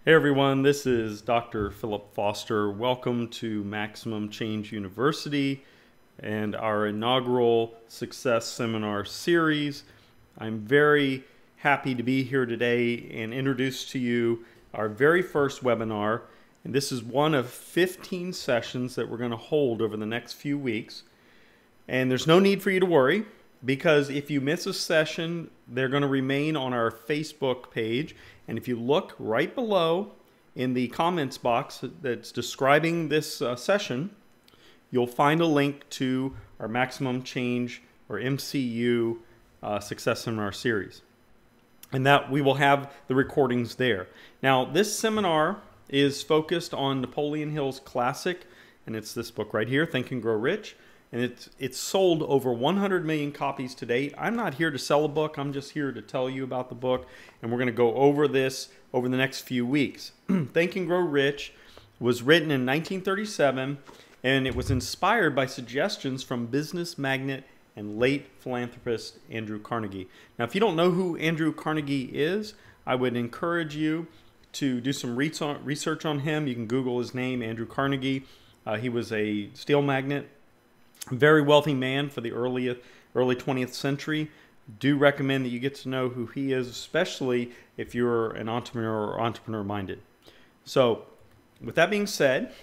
Hey everyone, this is Dr. Philip Foster. Welcome to Maximum Change University and our inaugural Success Seminar series. I'm very happy to be here today and introduce to you our very first webinar. And this is one of 15 sessions that we're going to hold over the next few weeks. And there's no need for you to worry, because if you miss a session, they're going to remain on our Facebook page. And if you look right below in the comments box that's describing this session, you'll find a link to our Maximum Change, or MCU, Success Seminar series. And that we will have the recordings there. Now, this seminar is focused on Napoleon Hill's classic, and it's this book right here, Think and Grow Rich. And it's sold over 100 million copies to date. I'm not here to sell a book. I'm just here to tell you about the book. And we're going to go over this over the next few weeks. Think and Grow Rich was written in 1937, and it was inspired by suggestions from business magnate and late philanthropist Andrew Carnegie. Now, if you don't know who Andrew Carnegie is, I would encourage you to do some research on him. You can Google his name, Andrew Carnegie. He was a steel magnate. Very wealthy man for the early 20th century. Do recommend that you get to know who he is, especially if you're an entrepreneur or entrepreneur-minded. So, with that being said,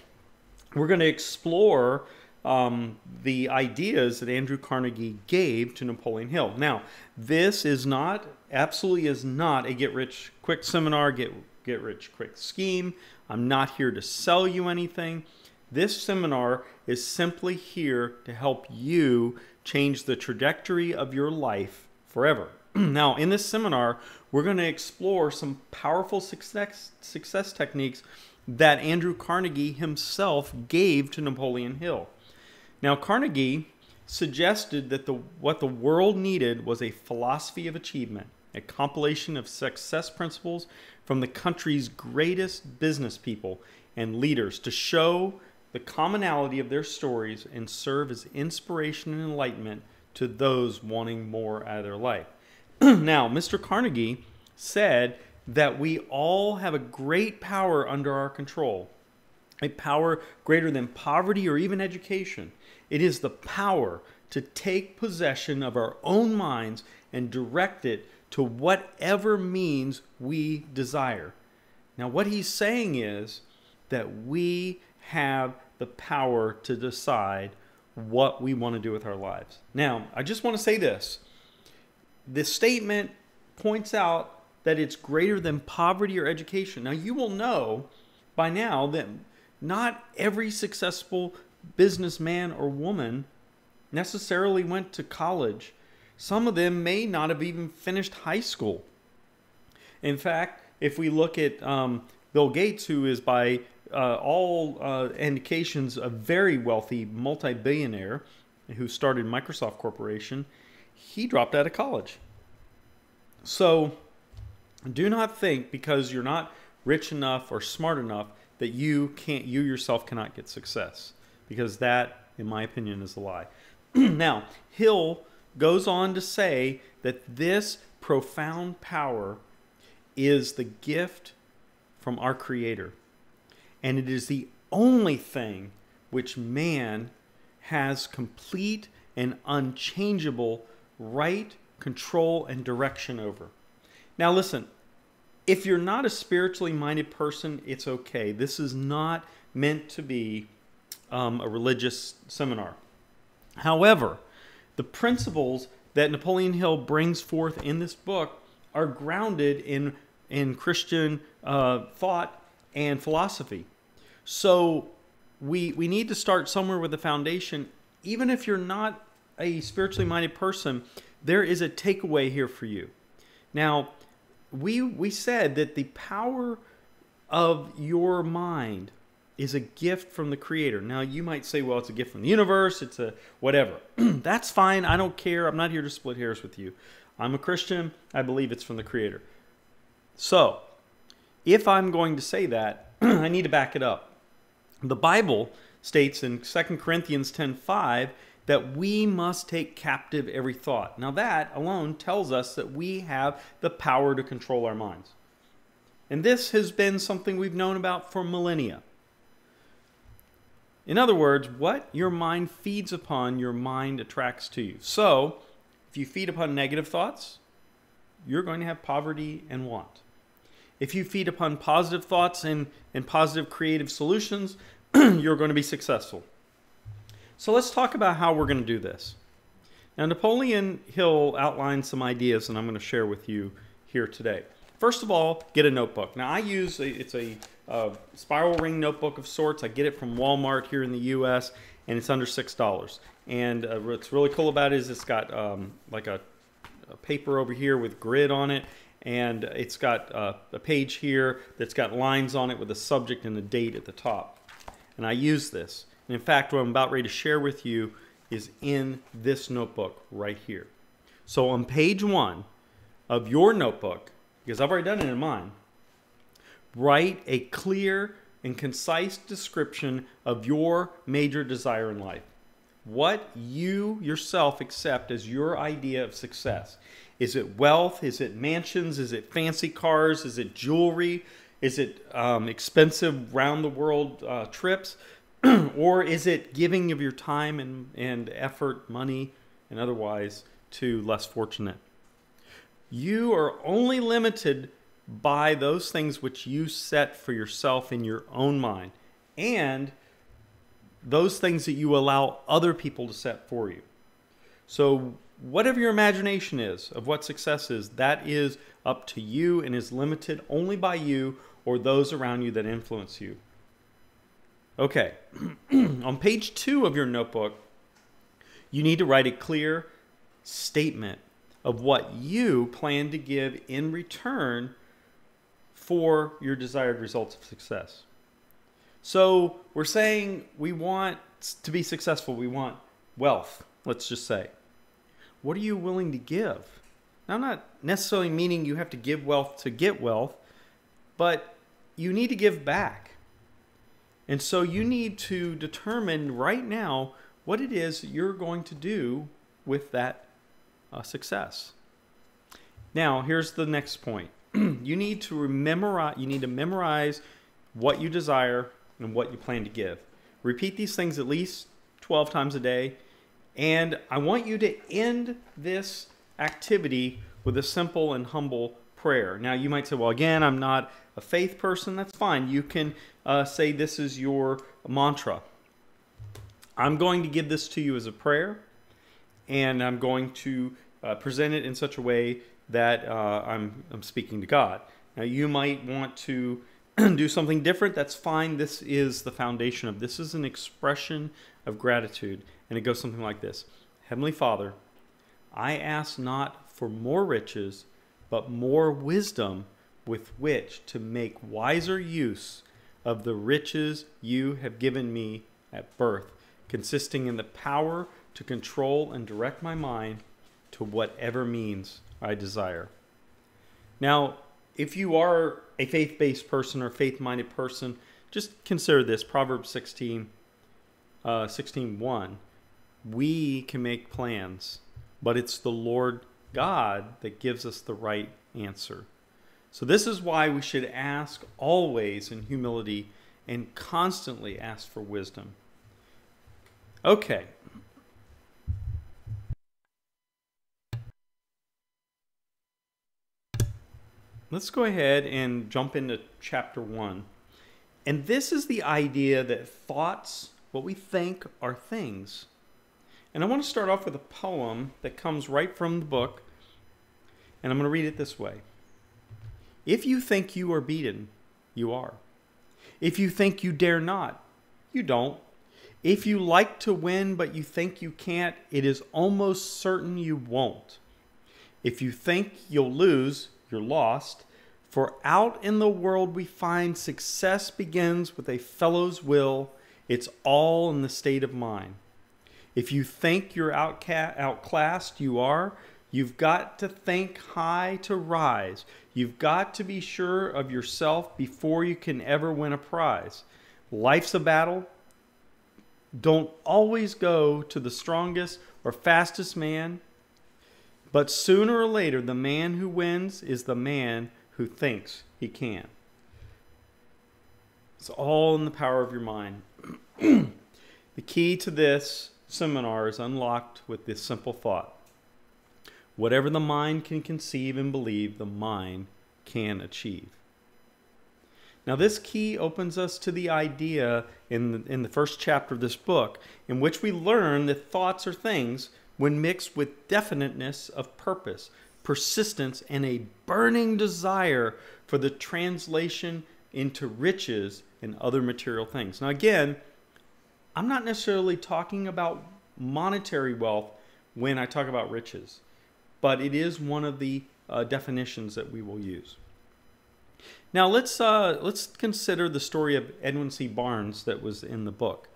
we're going to explore the ideas that Andrew Carnegie gave to Napoleon Hill. Now, this is not, absolutely is not a get-rich-quick seminar, get-rich-quick scheme. I'm not here to sell you anything. This seminar is simply here to help you change the trajectory of your life forever. Now, in this seminar, we're going to explore some powerful success techniques that Andrew Carnegie himself gave to Napoleon Hill. Now, Carnegie suggested that what the world needed was a philosophy of achievement, a compilation of success principles from the country's greatest business people and leaders to show the commonality of their stories and serve as inspiration and enlightenment to those wanting more out of their life. Now, Mr. Carnegie said that we all have a great power under our control, a power greater than poverty or even education. It is the power to take possession of our own minds and direct it to whatever means we desire. Now, what he's saying is that we have the power to decide what we want to do with our lives. Now, I just want to say this. This statement points out that it's greater than poverty or education. Now, you will know by now that not every successful businessman or woman necessarily went to college. Some of them may not have even finished high school. In fact, if we look at Bill Gates, who is by all indications a very wealthy multi-billionaire who started Microsoft Corporation, he dropped out of college. So do not think because you're not rich enough or smart enough that you yourself cannot get success, because that, in my opinion, is a lie. Now, Hill goes on to say that this profound power is the gift from our Creator. And it is the only thing which man has complete and unchangeable right, control, and direction over. Now listen, if you're not a spiritually minded person, it's okay. This is not meant to be a religious seminar. However, the principles that Napoleon Hill brings forth in this book are grounded in Christian thought and philosophy. So we need to start somewhere with a foundation. Even if you're not a spiritually minded person, there is a takeaway here for you. Now, we said that the power of your mind is a gift from the Creator. Now, you might say, well, it's a gift from the universe, it's a whatever. That's fine. I don't care. I'm not here to split hairs with you. I'm a Christian. I believe it's from the Creator. So, if I'm going to say that, I need to back it up. The Bible states in 2 Corinthians 10:5 that we must take captive every thought. Now that alone tells us that we have the power to control our minds. And this has been something we've known about for millennia. In other words, what your mind feeds upon, your mind attracts to you. So, if you feed upon negative thoughts, you're going to have poverty and want. If you feed upon positive thoughts and positive creative solutions, you're going to be successful. So let's talk about how we're going to do this. Now, Napoleon Hill outlined some ideas, and I'm going to share with you here today. First of all, get a notebook. Now, I use it's a spiral ring notebook of sorts. I get it from Walmart here in the U.S., and it's under $6. And what's really cool about it is it's got like a paper over here with grid on it, and it's got a page here that's got lines on it with a subject and a date at the top. And I use this. And in fact, what I'm about ready to share with you is in this notebook right here. So on page 1 of your notebook, because I've already done it in mine, write a clear and concise description of your major desire in life. What you yourself accept as your idea of success. Is it wealth? Is it mansions? Is it fancy cars? Is it jewelry? Is it expensive round-the-world trips? Or is it giving of your time and effort, money, and otherwise to less fortunate? You are only limited by those things which you set for yourself in your own mind, and those things that you allow other people to set for you. So whatever your imagination is of what success is, that is up to you and is limited only by you or those around you that influence you. Okay, on page 2 of your notebook, you need to write a clear statement of what you plan to give in return for your desired results of success. So we're saying we want to be successful. We want wealth, let's just say. What are you willing to give? Now, I'm not necessarily meaning you have to give wealth to get wealth, but you need to give back. And so you need to determine right now what it is you're going to do with that success. Now, here's the next point. You need to memorize what you desire and what you plan to give. Repeat these things at least 12 times a day. And I want you to end this activity with a simple and humble prayer. Now, you might say, well, again, I'm not a faith person. That's fine. You can say this is your mantra. I'm going to give this to you as a prayer, and I'm going to present it in such a way that I'm speaking to God. Now, you might want to do something different. That's fine. This is the foundation of this is an expression of gratitude, and it goes something like this. Heavenly Father, I ask not for more riches, but more wisdom with which to make wiser use of the riches you have given me at birth, consisting in the power to control and direct my mind to whatever means I desire. Now, if you are a faith-based person or faith-minded person, just consider this, Proverbs 16:1. We can make plans, but it's the Lord God that gives us the right answer. So this is why we should ask always in humility and constantly ask for wisdom. Okay. Let's go ahead and jump into chapter 1. And this is the idea that thoughts, what we think, are things. And I want to start off with a poem that comes right from the book. And I'm going to read it this way. If you think you are beaten, you are. If you think you dare not, you don't. If you like to win but you think you can't, it is almost certain you won't. If you think you'll lose, you're lost. For out in the world we find success begins with a fellow's will. It's all in the state of mind. If you think you're outclassed, you are. You've got to think high to rise. You've got to be sure of yourself before you can ever win a prize. Life's a battle. Don't always go to the strongest or fastest man. But sooner or later, the man who wins is the man who thinks he can. It's all in the power of your mind. The key to this seminar is unlocked with this simple thought. Whatever the mind can conceive and believe, the mind can achieve. Now this key opens us to the idea in the first chapter of this book, in which we learn that thoughts are things when mixed with definiteness of purpose, persistence, and a burning desire for the translation into riches and other material things. Now again, I'm not necessarily talking about monetary wealth when I talk about riches, but it is one of the definitions that we will use. Now let's consider the story of Edwin C. Barnes that was in the book.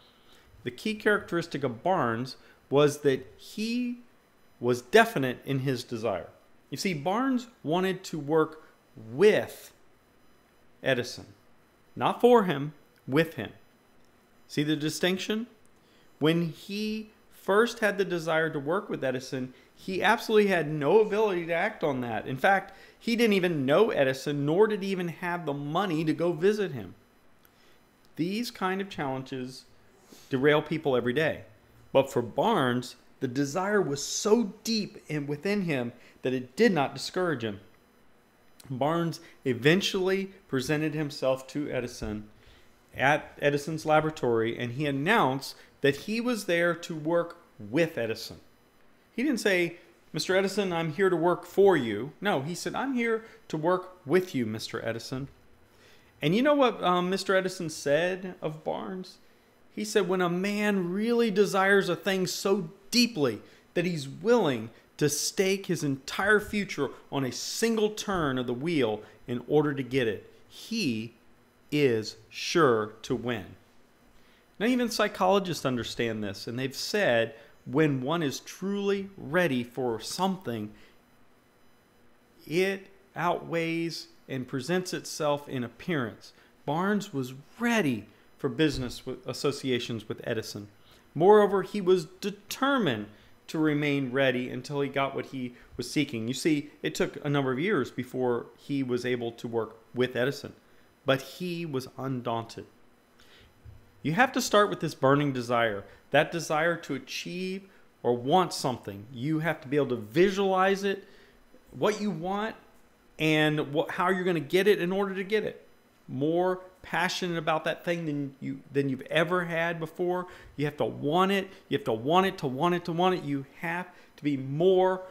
The key characteristic of Barnes was that he was definite in his desire. You see, Barnes wanted to work with Edison, not for him, with him. See the distinction? When he first had the desire to work with Edison, he absolutely had no ability to act on that. In fact, he didn't even know Edison, nor did he even have the money to go visit him. These kind of challenges derail people every day. But for Barnes, the desire was so deep within him that it did not discourage him. Barnes eventually presented himself to Edison at Edison's laboratory, and he announced that he was there to work with Edison. He didn't say, "Mr. Edison, I'm here to work for you." No, he said, "I'm here to work with you, Mr. Edison." And you know what Mr. Edison said of Barnes? He said, when a man really desires a thing so deeply that he's willing to stake his entire future on a single turn of the wheel in order to get it, he is sure to win. Now, even psychologists understand this, and they've said when one is truly ready for something, it outweighs and presents itself in appearance. Barnes was ready for business associations with Edison. Moreover, he was determined to remain ready until he got what he was seeking. You see, it took a number of years before he was able to work with Edison, but he was undaunted. You have to start with this burning desire, that desire to achieve or want something. You have to be able to visualize it, what you want, and how you're going to get it in order to get it. More passionate about that thing than you've ever had before. You have to want it. You have to want it to want it to want it. You have to be more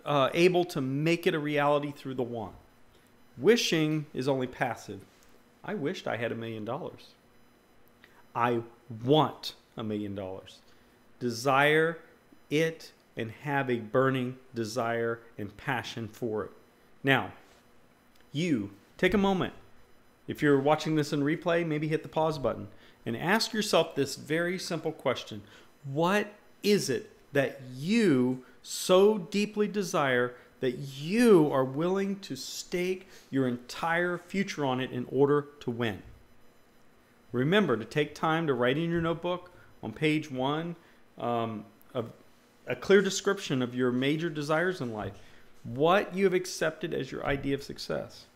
able to make it a reality through the want. Wishing is only passive. I wished I had $1 million. I want $1 million. Desire it and have a burning desire and passion for it. Now, you take a moment. If you're watching this in replay, maybe hit the pause button and ask yourself this very simple question. What is it that you so deeply desire that you are willing to stake your entire future on it in order to win? Remember to take time to write in your notebook on page 1 a clear description of your major desires in life, what you have accepted as your idea of success.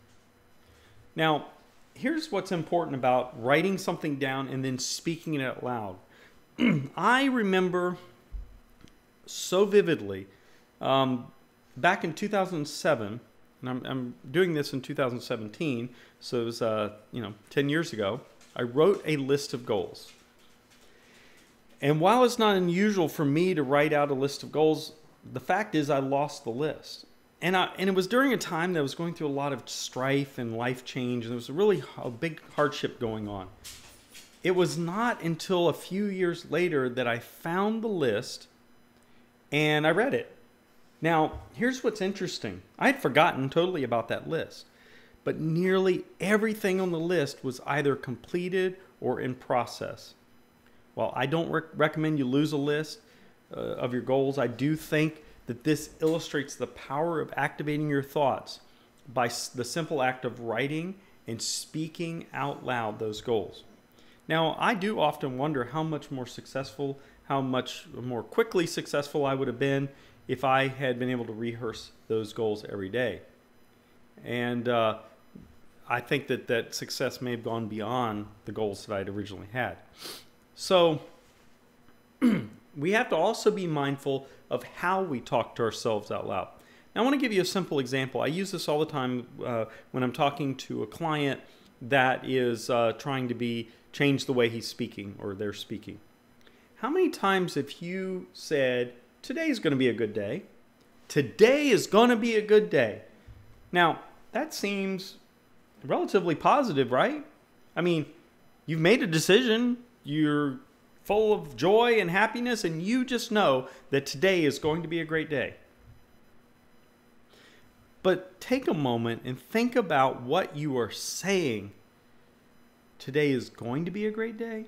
Now, here's what's important about writing something down and then speaking it out loud. I remember so vividly back in 2007, and I'm doing this in 2017, so it was 10 years ago. I wrote a list of goals. And while it's not unusual for me to write out a list of goals, the fact is I lost the list. And it was during a time that I was going through a lot of strife and life change, and there was really a big hardship going on. It was not until a few years later that I found the list and I read it. Now, here's what's interesting. I had forgotten totally about that list, but nearly everything on the list was either completed or in process. While I don't recommend you lose a list of your goals, I do think that this illustrates the power of activating your thoughts by the simple act of writing and speaking out loud those goals. Now, I do often wonder how much more successful, how much more quickly successful I would have been if I had been able to rehearse those goals every day. And I think that success may have gone beyond the goals that I'd originally had. So we have to also be mindful of how we talk to ourselves out loud. Now, I want to give you a simple example. I use this all the time when I'm talking to a client that is trying to change the way he's speaking or they're speaking. How many times have you said, today's going to be a good day? Today is going to be a good day. Now, that seems relatively positive, right? I mean, you've made a decision. You're full of joy and happiness, and you just know that today is going to be a great day. But take a moment and think about what you are saying. Today is going to be a great day.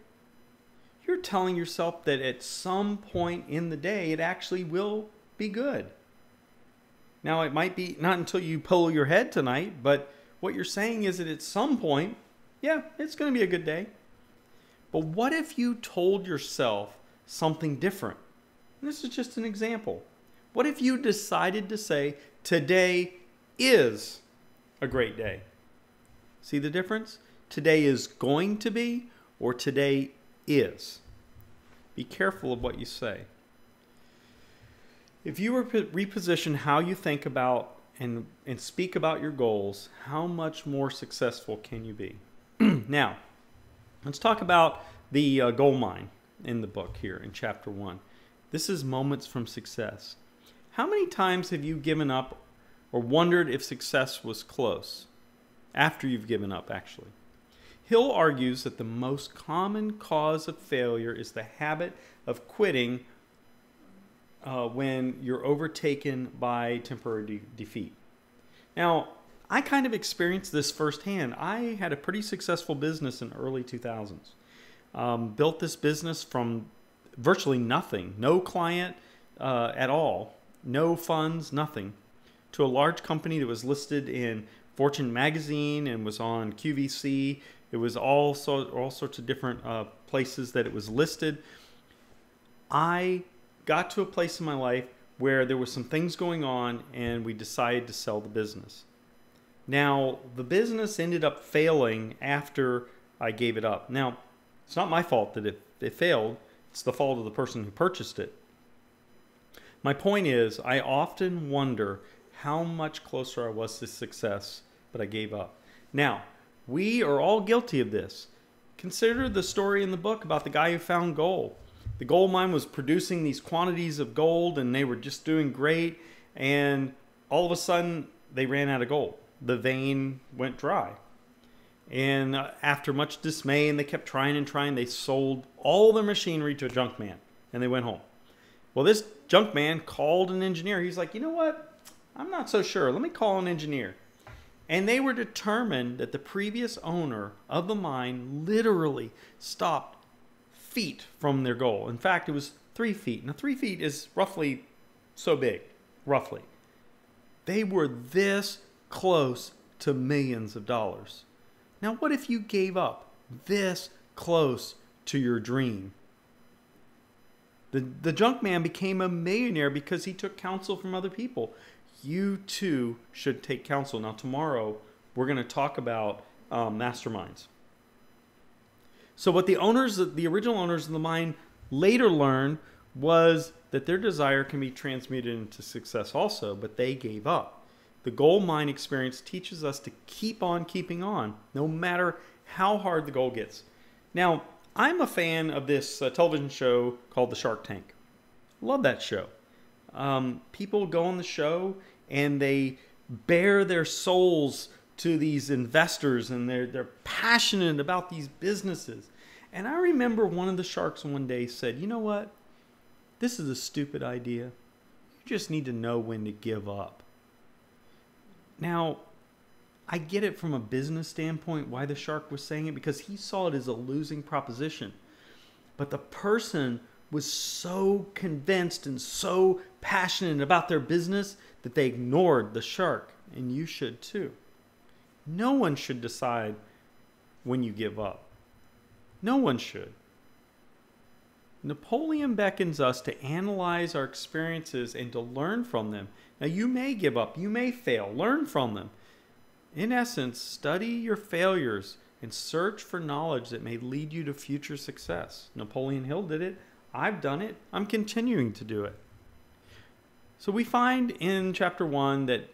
You're telling yourself that at some point in the day, it actually will be good. Now, it might be not until you pull your head tonight, but what you're saying is that at some point, yeah, it's going to be a good day. But what if you told yourself something different? And this is just an example. What if you decided to say, today is a great day? See the difference? Today is going to be, or today is. Be careful of what you say. If you were to reposition how you think about and speak about your goals, how much more successful can you be? Now, let's talk about the goal mine in the book here in chapter 1. This is moments from success. How many times have you given up or wondered if success was close? After you've given up, actually. Hill argues that the most common cause of failure is the habit of quitting when you're overtaken by temporary defeat. Now, I kind of experienced this firsthand. I had a pretty successful business in the early 2000s. Built this business from virtually nothing, no client at all, no funds, nothing, to a large company that was listed in Fortune magazine and was on QVC. It was all sorts of different places that it was listed. I got to a place in my life where there were some things going on and we decided to sell the business. Now, the business ended up failing after I gave it up. Now, it's not my fault that it failed. It's the fault of the person who purchased it. My point is, I often wonder how much closer I was to success, but I gave up. Now, we are all guilty of this. Consider the story in the book about the guy who found gold. The gold mine was producing these quantities of gold and they were just doing great, and all of a sudden they ran out of gold. The vein went dry. And after much dismay, and they kept trying and trying, they sold all their machinery to a junk man and they went home. Well, this junk man called an engineer. He's like, you know what? I'm not so sure. Let me call an engineer. And they were determined that the previous owner of the mine literally stopped feet from their goal. In fact, it was 3 feet. Now, 3 feet is roughly so big, roughly. They were this close to millions of dollars. Now, what if you gave up this close to your dream? The junk man became a millionaire because he took counsel from other people. You too should take counsel. Now, tomorrow we're going to talk about masterminds. So what the original owners of the mine later learned was that their desire can be transmuted into success also, but they gave up. The gold mine experience teaches us to keep on keeping on, no matter how hard the goal gets. Now, I'm a fan of this television show called The Shark Tank. Love that show. People go on the show and they bare their souls to these investors, and they're passionate about these businesses. And I remember one of the sharks one day said, you know what? This is a stupid idea. You just need to know when to give up. Now, I get it from a business standpoint why the shark was saying it, because he saw it as a losing proposition. But the person was so convinced and so passionate about their business that they ignored the shark. And you should too. No one should decide when you give up. No one should. Napoleon beckons us to analyze our experiences and to learn from them. Now, you may give up, you may fail, learn from them. In essence, study your failures and search for knowledge that may lead you to future success. Napoleon Hill did it. I've done it. I'm continuing to do it. So we find in chapter 1 that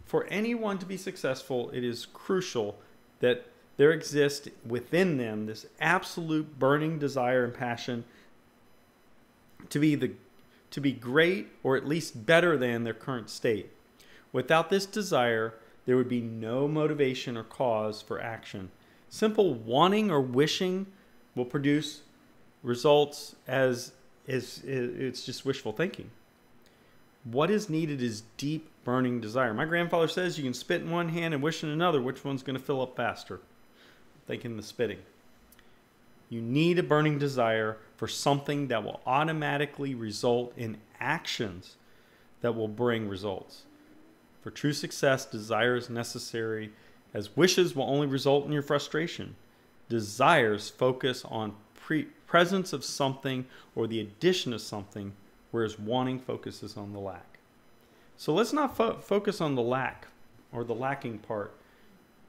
for anyone to be successful, it is crucial that there exists within them this absolute burning desire and passion to be great, or at least better than their current state. Without this desire, there would be no motivation or cause for action. Simple wanting or wishing will produce results as it's just wishful thinking. What is needed is deep burning desire. My grandfather says you can spit in one hand and wish in another. Which one's going to fill up faster? Thinking the spitting. You need a burning desire for something that will automatically result in actions that will bring results. For true success, desire is necessary, as wishes will only result in your frustration. Desires focus on presence of something or the addition of something, whereas wanting focuses on the lack. So let's not focus on the lack or the lacking part.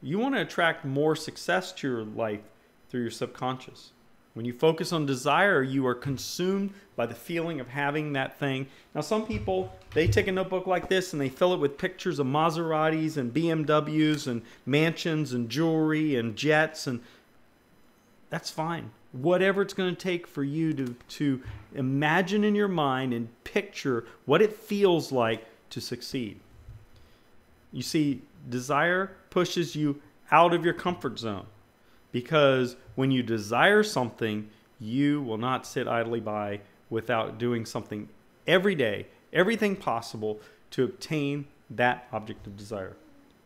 You want to attract more success to your life through your subconscious. When you focus on desire, you are consumed by the feeling of having that thing. Now, some people, they take a notebook like this and they fill it with pictures of Maseratis and BMWs and mansions and jewelry and jets, and that's fine. Whatever it's going to take for you to imagine in your mind and picture what it feels like to succeed. You see, desire pushes you out of your comfort zone, because when you desire something, you will not sit idly by without doing something every day, everything possible to obtain that object of desire.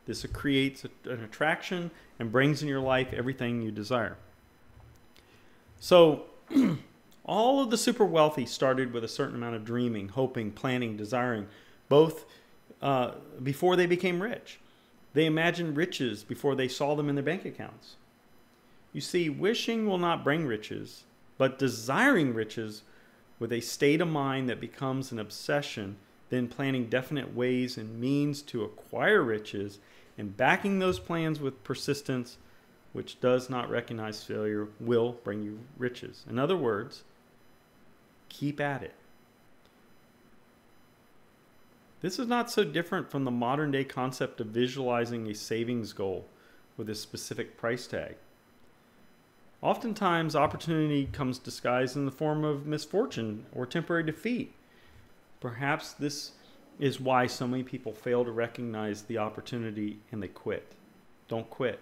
This creates an attraction and brings in your life everything you desire. So all of the super wealthy started with a certain amount of dreaming, hoping, planning, desiring, both before they became rich. They imagined riches before they saw them in their bank accounts. You see, wishing will not bring riches, but desiring riches with a state of mind that becomes an obsession, then planning definite ways and means to acquire riches, and backing those plans with persistence, which does not recognize failure, will bring you riches. In other words, keep at it. This is not so different from the modern day concept of visualizing a savings goal with a specific price tag. Oftentimes, opportunity comes disguised in the form of misfortune or temporary defeat. Perhaps this is why so many people fail to recognize the opportunity and they quit. Don't quit.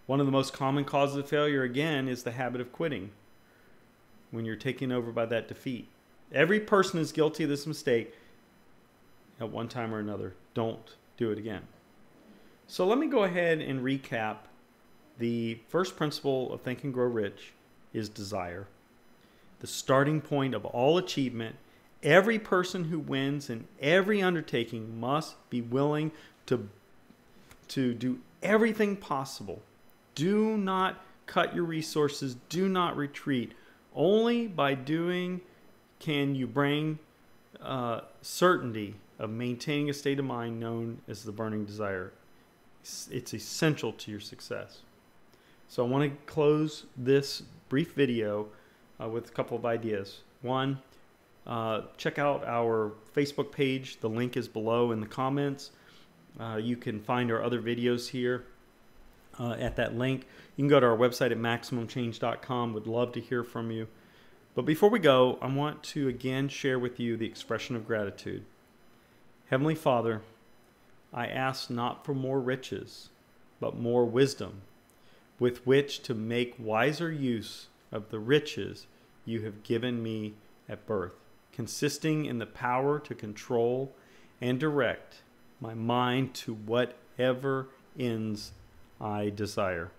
One of the most common causes of failure, again, is the habit of quitting when you're taken over by that defeat. Every person is guilty of this mistake at one time or another. Don't do it again. So let me go ahead and recap. The first principle of Think and Grow Rich is desire. The starting point of all achievement. Every person who wins in every undertaking must be willing to do everything possible. Do not cut your resources. Do not retreat. Only by doing can you bring certainty of maintaining a state of mind known as the burning desire. It's essential to your success. So I want to close this brief video with a couple of ideas. One, check out our Facebook page. The link is below in the comments. You can find our other videos here at that link. You can go to our website at MaximumChange.com. Would love to hear from you. But before we go, I want to again share with you the expression of gratitude. Heavenly Father, I ask not for more riches, but more wisdom, with which to make wiser use of the riches you have given me at birth, consisting in the power to control and direct my mind to whatever ends I desire.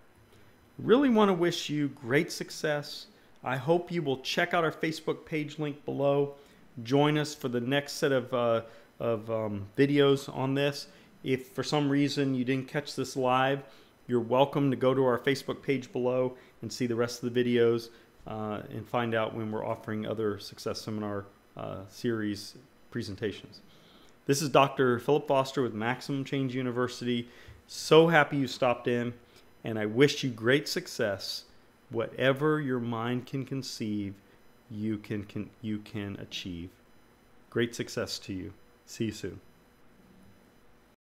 I really want to wish you great success. I hope you will check out our Facebook page link below. Join us for the next set of videos on this. If for some reason you didn't catch this live, you're welcome to go to our Facebook page below and see the rest of the videos and find out when we're offering other Success Seminar series presentations. This is Dr. Philip Foster with Maximum Change University. So happy you stopped in, and I wish you great success. Whatever your mind can conceive, you can achieve. Great success to you. See you soon.